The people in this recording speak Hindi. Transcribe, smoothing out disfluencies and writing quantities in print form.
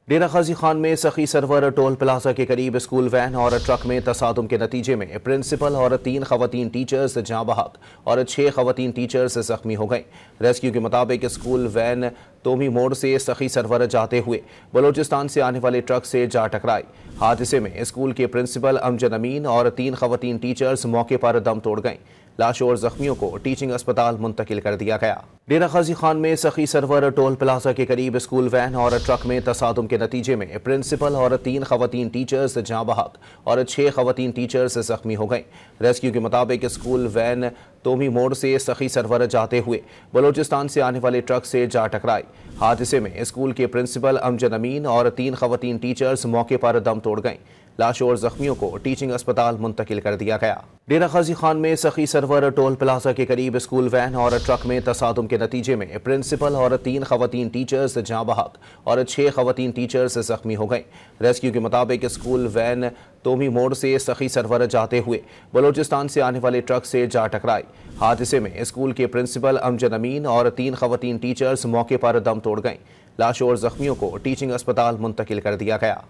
डेरा गाजी खान में सखी सरवर टोल प्लाजा के करीब स्कूल वैन और ट्रक में तसादुम के नतीजे में प्रिंसिपल और 3 खवातीन टीचर्स जाँ बहक और 6 खवातीन टीचर्स जख्मी हो गए। रेस्क्यू के मुताबिक स्कूल वैन तोमी मोड़ से सखी सरवर जाते हुए बलोचिस्तान से आने वाले ट्रक से जा टकराई। हादसे में स्कूल के प्रिंसिपल अमजद अमीन और 3 खवातीन टीचर्स मौके पर दम तोड़ गए। लाशों और जख्मियों को टीचिंग अस्पताल मुंतकिल कर दिया गया। डेरा गाजी खान में सखी सरवर टोल प्लाजा के करीब स्कूल वैन और ट्रक में तसादुम के नतीजे में प्रिंसिपल और 3 खवातीन टीचर्स जाँ बहक और 6 खवातीन टीचर्स जख्मी हो गए। रेस्क्यू के मुताबिक स्कूल वैन तोमी मोड़ से सखी सरवर जाते हुए बलोचिस्तान से आने वाले ट्रक से जा टकराई। हादसे में स्कूल के प्रिंसिपल अमजद अमीन और 3 खवातीन टीचर्स मौके पर दम तोड़ गए। लाशों और जख्मियों को टीचिंग अस्पताल मुंतकिल कर दिया गया। डेरा गाजी खान में सखी सरवर टोल प्लाजा के करीब स्कूल वैन और ट्रक में तसादुम के नतीजे में प्रिंसिपल और 3 खवातीन टीचर्स जाँ बहक और 6 खवातीन टीचर्स जख्मी हो गए। रेस्क्यू के मुताबिक स्कूल वैन तोमी मोड़ से सखी सरवर जाते हुए बलोचिस्तान से आने वाले ट्रक से जा टकराई। हादसे में स्कूल के प्रिंसिपल अमजद अमीन और 3 खवातीन टीचर्स मौके पर दम तोड़ गए। लाशों और जख्मियों को टीचिंग अस्पताल मुंतकिल कर दिया गया।